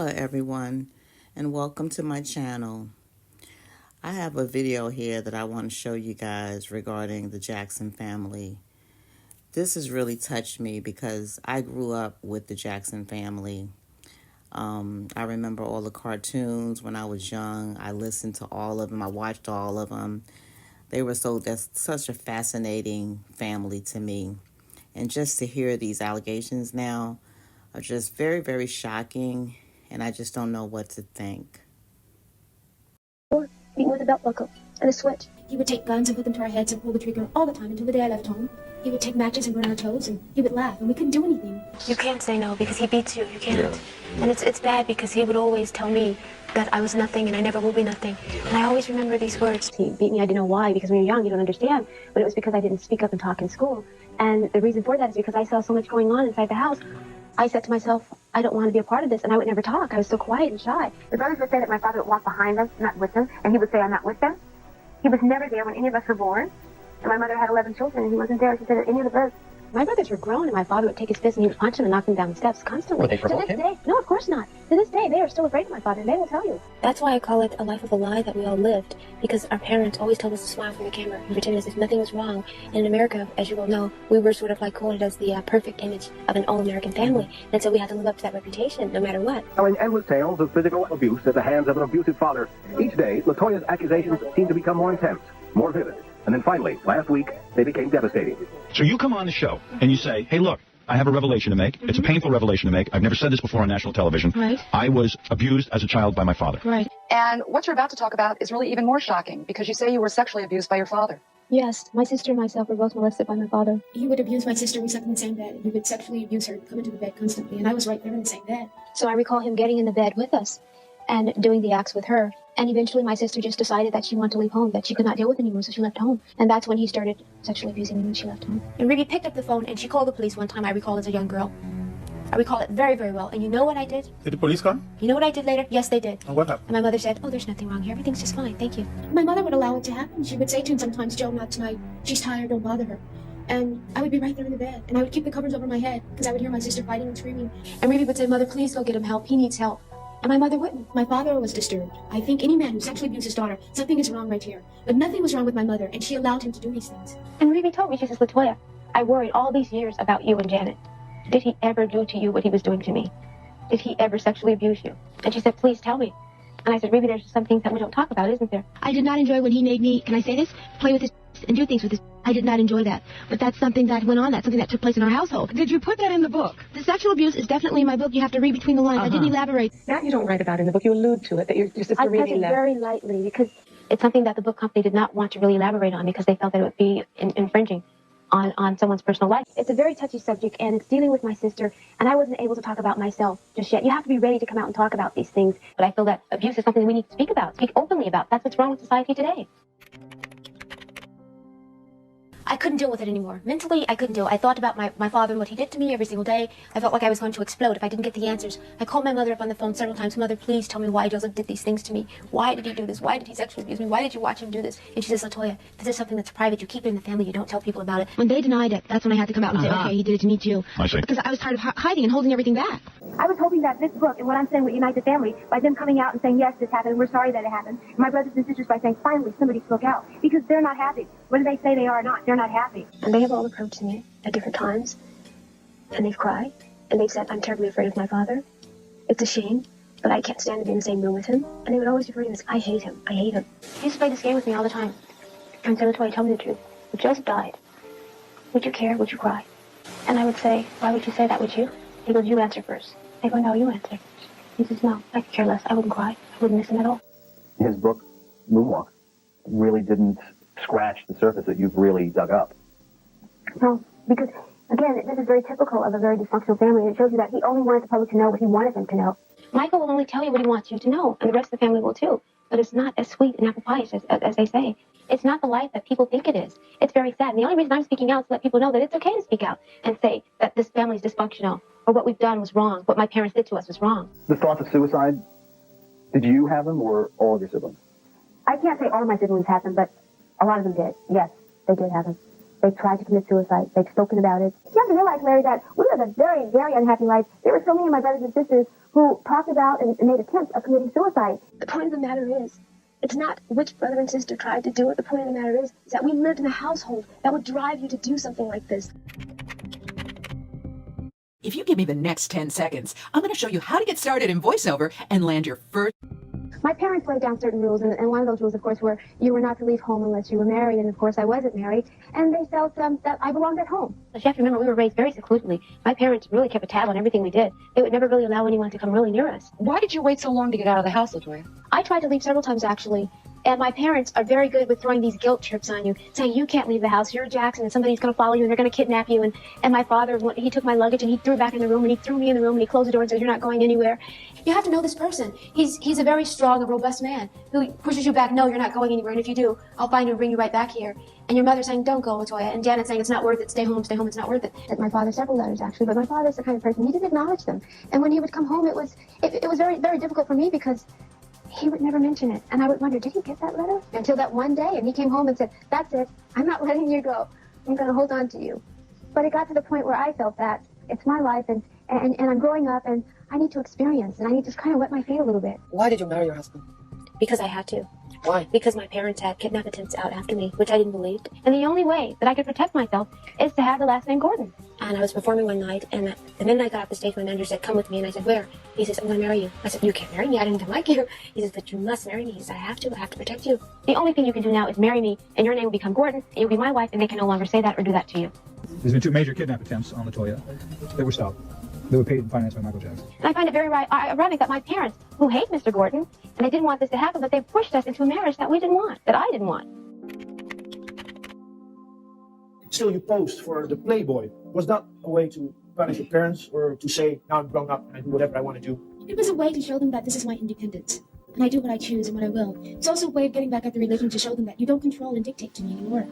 Hello everyone and welcome to my channel. I have a video here that I want to show you guys regarding the Jackson family. This has really touched me because I grew up with the Jackson family. I remember all the cartoons when I was young. I listened to all of them. I watched all of them. That's such a fascinating family to me. And just to hear these allegations now are just very, very shocking, and I just don't know what to think. Beaten with a belt buckle and a switch. He would take guns and put them to our heads and pull the trigger all the time until the day I left home. He would take matches and burn our toes, and he would laugh, and we couldn't do anything. You can't say no because he beats you. You can't. Yeah. And it's bad because he would always tell me that I was nothing and I never will be nothing. And I always remember these words. He beat me. I didn't know why, because when you're young, you don't understand. But it was because I didn't speak up and talk in school. And the reason for that is because I saw so much going on inside the house. I said to myself, I don't want to be a part of this, and I would never talk. I was so quiet and shy. The brothers would say that my father would walk behind them, not with them, and he would say, I'm not with them. He was never there when any of us were born. And my mother had 11 children, and he wasn't there. She said that any of the brothers. My brothers were grown, and my father would take his fist and he would punch them and knock them down the steps constantly. Would they provoke him? Day, no, of course not. To this day, they are still afraid of my father, and they will tell you. That's why I call it a life of a lie that we all lived, because our parents always told us to smile for the camera and pretend as if nothing was wrong. And in America, as you all know, we were sort of like quoted as the perfect image of an all-American family, and so we had to live up to that reputation no matter what. Telling endless tales of physical abuse at the hands of an abusive father. Each day, LaToya's accusations seem to become more intense, more vivid. And then finally, last week, they became devastating. So you come on the show and you say, hey, look, I have a revelation to make. It's a painful revelation to make. I've never said this before on national television. Right. I was abused as a child by my father. Right. And what you're about to talk about is really even more shocking because you say you were sexually abused by your father. Yes, my sister and myself were both molested by my father. He would abuse my sister. We slept in the same bed. He would sexually abuse her, come into the bed constantly, and I was right there in the same bed. So I recall him getting in the bed with us and doing the acts with her. And eventually my sister just decided that she wanted to leave home, that she could not deal with it anymore, so she left home. And that's when he started sexually abusing me when she left home. And Ruby picked up the phone and she called the police one time, I recall, as a young girl. I recall it very, very well. And you know what I did? Did the police come? You know what I did later? Yes, they did. And what happened? And my mother said, oh, there's nothing wrong here. Everything's just fine. Thank you. My mother would allow it to happen. She would say to him sometimes, Joe, not tonight. She's tired, don't bother her. And I would be right there in the bed. And I would keep the covers over my head because I would hear my sister fighting and screaming. And Ruby would say, Mother, please go get him help. He needs help. And my mother wouldn't. My father was disturbed. I think any man who sexually abused his daughter, something is wrong right here. But nothing was wrong with my mother, and she allowed him to do these things. And Ruby told me, she says, LaToya, I worried all these years about you and Janet. Did he ever do to you what he was doing to me? Did he ever sexually abuse you? And she said, please tell me. And I said, Ruby, there's some things that we don't talk about, isn't there? I did not enjoy when he made me, can I say this? Play with his and do things with his. I did not enjoy that. But that's something that went on. That's something that took place in our household. Did you put that in the book? The sexual abuse is definitely in my book. You have to read between the lines. I didn't elaborate. That you don't write about in the book. You allude to it, that your sister I touch really it left. very lightly because it's something that the book company did not want to really elaborate on because they felt that it would be infringing on someone's personal life. It's a very touchy subject, and it's dealing with my sister, and I wasn't able to talk about myself just yet. You have to be ready to come out and talk about these things, but I feel that abuse is something we need to speak about, speak openly about. That's what's wrong with society today. I couldn't deal with it anymore. Mentally, I couldn't deal. I thought about my father and what he did to me every single day. I felt like I was going to explode if I didn't get the answers. I called my mother up on the phone several times. Mother, please tell me why Joseph did these things to me. Why did he do this? Why did he sexually abuse me? Why did you watch him do this? And she says, LaToya, this is something that's private. You keep it in the family. You don't tell people about it. When they denied it, that's when I had to come out and say, okay, he did it to me too. I see. Because I was tired of hiding and holding everything back. I was hoping that this book and what I'm saying would unite the family by them coming out and saying, yes, this happened, we're sorry that it happened. And my brothers and sisters by saying, finally, somebody spoke out. Because they're not happy. Whether they say they are or not, they're not happy. And they have all approached me at different times. And they've cried. And they've said, I'm terribly afraid of my father. It's a shame, but I can't stand to be in the same room with him. And they would always refer to this, I hate him. I hate him. He used to play this game with me all the time. And say, LaToya, tell me the truth. If Joseph died, would you care? Would you cry? And I would say, why would you say that, would you? He goes, you answer first. I go, no, you answer. He says, no, I could care less. I wouldn't cry. I wouldn't miss him at all. His book, Moonwalk, really didn't scratch the surface that you've really dug up. No, because, again, this is very typical of a very dysfunctional family. It shows you that he only wanted the public to know what he wanted them to know. Michael will only tell you what he wants you to know, and the rest of the family will too. But it's not as sweet and apple pie as they say. It's not the life that people think it is. It's very sad. And the only reason I'm speaking out is to let people know that it's okay to speak out and say that this family is dysfunctional, or what we've done was wrong, what my parents did to us was wrong. The thoughts of suicide, did you have them or all of your siblings? I can't say all of my siblings had them, but a lot of them did. Yes, they did have them. They tried to commit suicide. They've spoken about it. You have to realize, Larry, that we lived a very, very unhappy life. There were so many of my brothers and sisters who talked about and made attempts of committing suicide. The point of the matter is, it's not which brother and sister tried to do it. The point of the matter is that we lived in a household that would drive you to do something like this. If you give me the next 10 seconds, I'm going to show you how to get started in voiceover and land your first... My parents laid down certain rules, and one of those rules, of course, were you were not to leave home unless you were married, and of course I wasn't married, and they felt that I belonged at home. You have to remember, we were raised very secludedly. My parents really kept a tab on everything we did. They would never really allow anyone to come really near us. Why did you wait so long to get out of the house, LaToya? I tried to leave several times, actually. And my parents are very good with throwing these guilt trips on you, saying you can't leave the house, you're Jackson, and somebody's going to follow you, and they're going to kidnap you. And my father, he took my luggage, and he threw it back in the room, and he threw me in the room, and he closed the door and said, you're not going anywhere. You have to know this person. He's a very strong and robust man who pushes you back, no, you're not going anywhere, and if you do, I'll find you and bring you right back here. And your mother saying, don't go, LaToya, and Janet saying, it's not worth it, stay home, it's not worth it. Sent my father several letters, actually, but my father's the kind of person, he didn't acknowledge them. And when he would come home, it was very, very difficult for me because he would never mention it. And I would wonder, did he get that letter? Until that one day, and he came home and said, that's it, I'm not letting you go. I'm going to hold on to you. But it got to the point where I felt that it's my life, and I'm growing up, and I need to experience, and I need to kind of wet my feet a little bit. Why did you marry your husband? Because I had to. Why? Because my parents had kidnap attempts out after me, which I didn't believe. And the only way that I could protect myself is to have the last name Gordon. And I was performing one night, and the minute I got off the stage, my manager said, come with me. And I said, where? He says, I'm going to marry you. I said, you can't marry me. I didn't even like you. He says, but you must marry me. He says, I have to protect you. The only thing you can do now is marry me, and your name will become Gordon, and you'll be my wife, and they can no longer say that or do that to you. There's been 2 major kidnap attempts on LaToya. They were stopped. They were paid and financed by Michael Jackson. And I find it very ironic that my parents, who hate Mr. Gordon, and they didn't want this to happen, but they pushed us into a marriage that we didn't want, that I didn't want. Still, you posed for the Playboy. Was that a way to punish your parents, or to say, now I'm grown up and I do whatever I want to do? It was a way to show them that this is my independence, and I do what I choose and what I will. It's also a way of getting back at the religion to show them that you don't control and dictate to me anymore.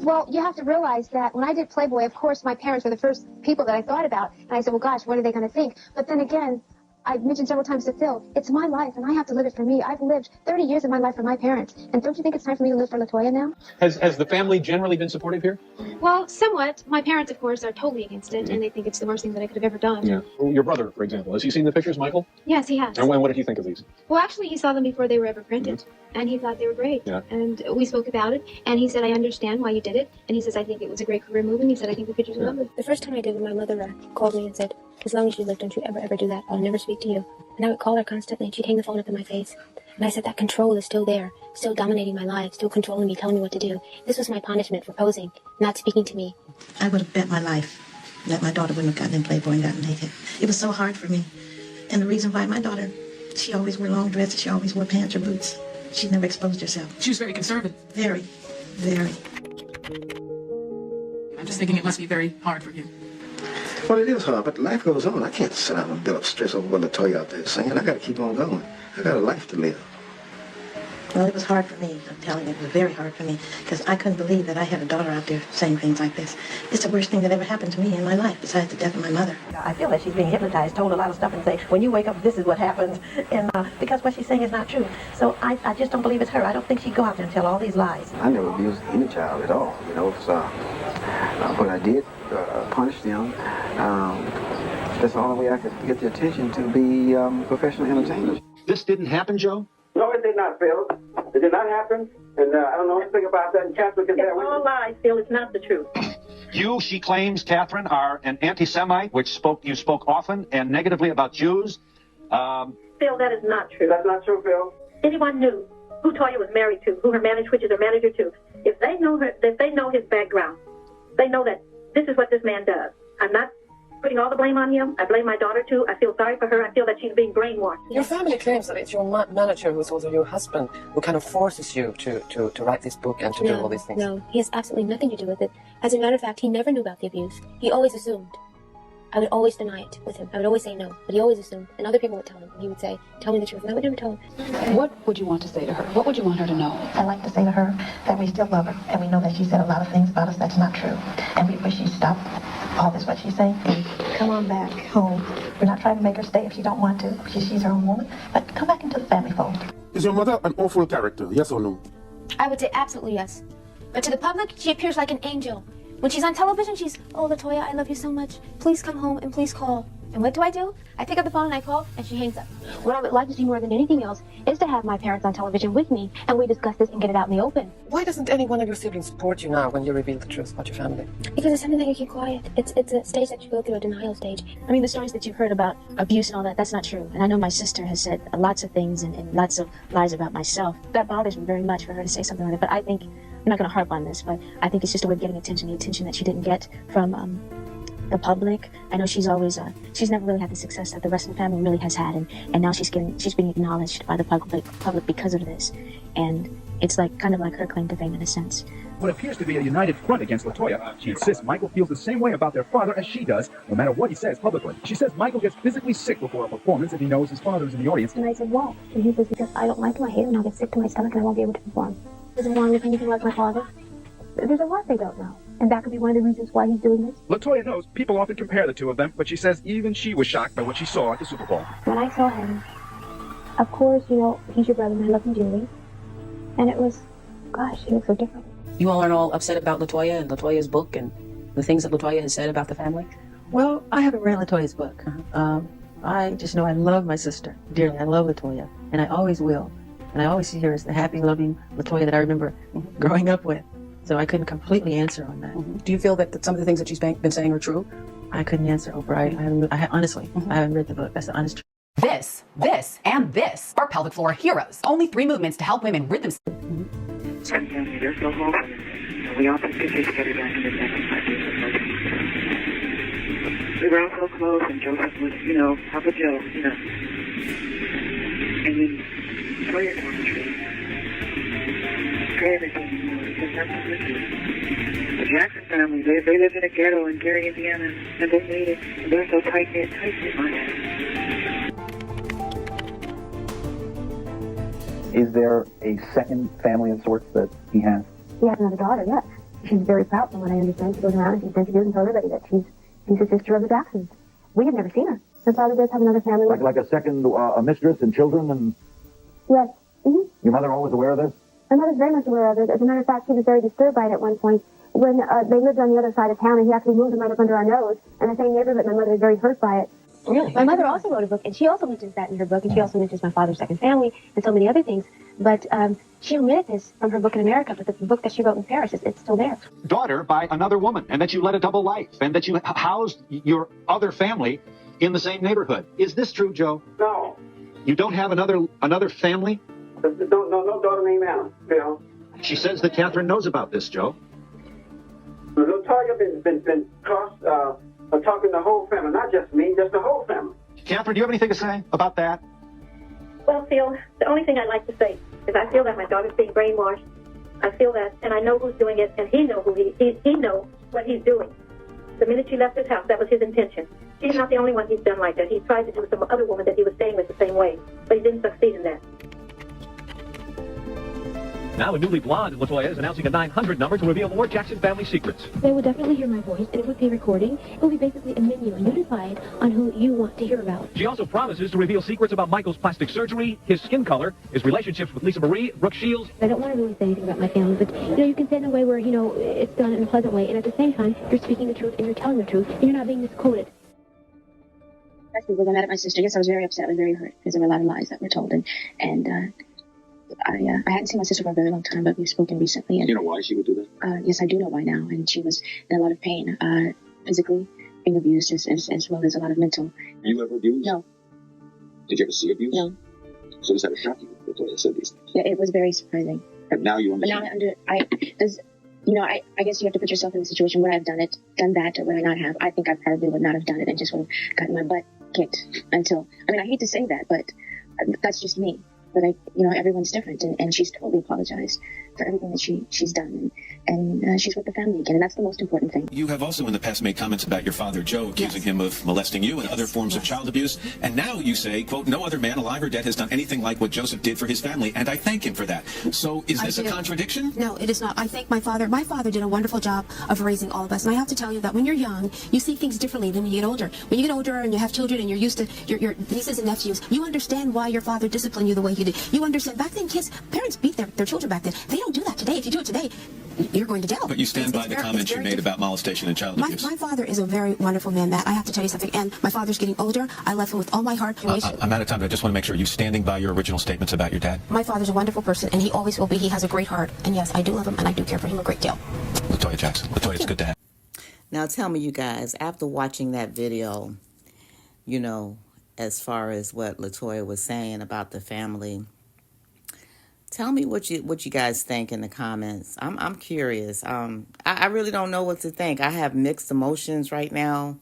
Well, you have to realize that when I did Playboy, of course, my parents were the first people that I thought about. And I said, well, gosh, what are they going to think? But then again, I mentioned several times to Phil, it's my life, and I have to live it for me. I've lived 30 years of my life for my parents. And don't you think it's time for me to live for LaToya now? Has the family generally been supportive here? Well, somewhat. My parents, of course, are totally against it, and they think it's the worst thing that I could have ever done. Yeah. Your brother, for example, has he seen the pictures, Michael? Yes, he has. And what did he think of these? Well, actually, he saw them before they were ever printed, and he thought they were great. Yeah. And we spoke about it, and he said, I understand why you did it. And he says, I think it was a great career move, and he said, I think the pictures are lovely. The first time I did it, my mother called me and said, as long as you live, don't you ever do that. I'll never speak to you. And I would call her constantly, and she'd hang the phone up in my face. And I said, that control is still there, still dominating my life, still controlling me, telling me what to do. This was my punishment for posing, not speaking to me. I would have bet my life that my daughter wouldn't have gotten in Playboy and gotten naked. It was so hard for me. And the reason why my daughter, she always wore long dresses, she always wore pants or boots. She never exposed herself. She was very conservative. Very, very. I'm just thinking it must be very hard for you. Well, it is hard, but life goes on. I can't sit down and build up stress over what LaToya out there saying. I got to keep on going. I got a life to live. Well, it was hard for me. I'm telling you, it was very hard for me because I couldn't believe that I had a daughter out there saying things like this. It's the worst thing that ever happened to me in my life, besides the death of my mother. I feel that she's being hypnotized, told a lot of stuff, and say, when you wake up, this is what happens, and because what she's saying is not true. So I just don't believe it's her. I don't think she'd go out there and tell all these lies. I never abused any child at all, you know. So, but I did punish them. That's the only way I could get the attention to be professional entertainers. This didn't happen, Joe? No, it did not, Phil. It did not happen, and I don't know anything about that. And Catholic is there. It's all lies, Phil. It's not the truth. You, she claims, Catherine, are an anti-Semite, which you spoke often and negatively about Jews. Phil, that is not true. That's not true, Phil. Anyone knew who Toya was married to, who her manager, which is her manager to. If they know her, if they know his background, they know that this is what this man does. I'm not putting all the blame on him. I blame my daughter too. I feel sorry for her. I feel that she's being brainwashed. Your family claims that it's your manager, who's also your husband, who kind of forces you to write this book and to do all these things. No, he has absolutely nothing to do with it. As a matter of fact, he never knew about the abuse. He always assumed. I would always deny it with him. I would always say no, but he always assumed. And other people would tell him. And he would say, tell me the truth. And I would never tell him. What would you want to say to her? What would you want her to know? I'd like to say to her that we still love her, and we know that she said a lot of things about us that's not true. And we wish she'd stop all this, what she's saying, and come on back home. We're not trying to make her stay if she don't want to. She's her own woman, but come back into the family fold. Is your mother an awful character, yes or no? I would say absolutely yes. But to the public, she appears like an angel. When she's on television, she's, oh, LaToya, I love you so much. Please come home and please call. And what do? I pick up the phone and I call, and she hangs up. What I would like to see more than anything else is to have my parents on television with me, and we discuss this and get it out in the open. Why doesn't any one of your siblings support you now when you reveal the truth about your family? Because it's something that you keep quiet. It's a stage that you go through, a denial stage. I mean, the stories that you've heard about abuse and all that, that's not true. And I know my sister has said lots of things and lots of lies about myself. That bothers me very much for her to say something like that. But I think, I'm not going to harp on this, but I think it's just a way of getting attention, the attention that she didn't get from the public. I know she's always, she's never really had the success that the rest of the family really has had. And now she's being acknowledged by the public because of this. And it's like, kind of like her claim to fame in a sense. What appears to be a united front against LaToya. She insists Michael feels the same way about their father as she does, no matter what he says publicly. She says Michael gets physically sick before a performance if he knows his father is in the audience. And I said, why? And he says, because I don't like him, I hate him, and I'll get sick to my stomach and I won't be able to perform. Doesn't want to look anything like my father. There's a lot they don't know. And that could be one of the reasons why he's doing this. LaToya knows people often compare the two of them, but she says even she was shocked by what she saw at the Super Bowl. When I saw him, of course, you know, he's your brother and I love him dearly. And it was, gosh, he looks so different. You all aren't all upset about LaToya and LaToya's book and the things that LaToya has said about the family? Well, I haven't read LaToya's book. I just know I love my sister dearly. I love LaToya, and I always will. And I always see her as the happy, loving LaToya that I remember growing up with. So I couldn't completely answer on that. Do you feel that some of the things that she's been saying are true? I couldn't answer, Oprah. Honestly, I haven't read the book. That's the honest truth. This, and this are pelvic floor heroes. Only 3 movements to help women rid themselves. They're so wholesome. We all put pictures together back in the 75 years or so. We were all so close, and Joseph was, you know, Papa Joe, you know. And then Toya told the truth. For everything, you know, because that's what we do. The Jackson family, they lived in a ghetto in Gary, Indiana, and they made it. And they're so tight-knit on that. Is there a second family of sorts that he has? He has another daughter, yes. She's very proud, from what I understand. She goes around and she's interviewed and told everybody that she's a sister of the Jacksons. We have never seen her. Her father does have another family. Like a second a mistress and children and... Yes. Mm-hmm. Your mother always aware of this? My mother's very much aware of it. As a matter of fact, she was very disturbed by it at one point when they lived on the other side of town, and he actually moved them right up under our nose. In the same neighborhood, my mother was very hurt by it. Really? My mother also wrote a book, and she also mentions that in her book, and she also mentions my father's second family and so many other things. But she omitted this from her book in America, but the book that she wrote in Paris, it's still there. Daughter by another woman, and that you led a double life, and that you housed your other family in the same neighborhood. Is this true, Joe? No. You don't have another family? No daughter named Anna, you know. She says that Catherine knows about this, Joe. LaToya been talking the whole family, not just me, just the whole family. Catherine, do you have anything to say about that? Well, Phil, the only thing I'd like to say is I feel that my daughter's being brainwashed. I feel that, and I know who's doing it, and he knows he knows what he's doing. The minute she left his house, that was his intention. She's not the only one he's done like that. He tried to do with some other woman that he was staying with the same way, but he didn't succeed in that. Now a newly blonde LaToya is announcing a 900 number to reveal more Jackson family secrets. They will definitely hear my voice, and it would be recording. It will be basically a menu, and you decide on who you want to hear about. She also promises to reveal secrets about Michael's plastic surgery, his skin color, his relationships with Lisa Marie, Brooke Shields. I don't want to really say anything about my family, but, you can say it in a way where, it's done in a pleasant way, and at the same time, you're speaking the truth, and you're telling the truth, and you're not being misquoted. Especially when I met at my sister, yes, I was very upset, I was very hurt, because there were a lot of lies that were told, and I hadn't seen my sister for a very long time, but we've spoken recently. And, you know why she would do that? Yes, I do know why now. And she was in a lot of pain, physically being abused as well as a lot of mental. Were you ever abused? No. Did you ever see abuse? No. So does that shock you? LaToya said these things. Yeah, it was very surprising. But now you understand. But now I guess you have to put yourself in the situation. Would I have done that, or would I not have? I think I probably would not have done it and just would have gotten my butt kicked until. I hate to say that, but that's just me. But everyone's different, and she's totally apologized for everything that she's done, and she's with the family again, and that's the most important thing. You have also in the past made comments about your father, Joe, accusing him of molesting you and other forms of child abuse, and now you say, quote, no other man alive or dead has done anything like what Joseph did for his family, and I thank him for that. So is this a contradiction? No, it is not. I think my father did a wonderful job of raising all of us, and I have to tell you that when you're young, you see things differently than when you get older. When you get older and you have children and you're used to your nieces and nephews, you understand why your father disciplined you the way he did. You understand. Back then, parents beat their children back then. They don't do that today. If you do it today, you're going to jail. But you stand by the comments you made about molestation and child abuse. My father is a very wonderful man, Matt. I have to tell you something. And my father's getting older. I love him with all my heart. I'm out of time, but I just want to make sure. Are you standing by your original statements about your dad? My father's a wonderful person, and he always will be. He has a great heart. And yes, I do love him, and I do care for him a great deal. LaToya Jackson. LaToya, it's good to have. Now tell me, you guys, after watching that video, you know, as far as what LaToya was saying about the family, tell me what you guys think in the comments. I'm curious. I really don't know what to think. I have mixed emotions right now.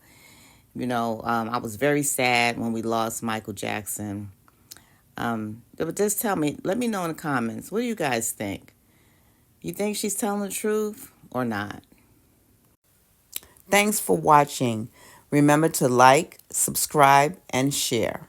You know, I was very sad when we lost Michael Jackson. But just tell me, let me know in the comments. What do you guys think? You think she's telling the truth or not? Thanks for watching. Remember to like, subscribe, and share.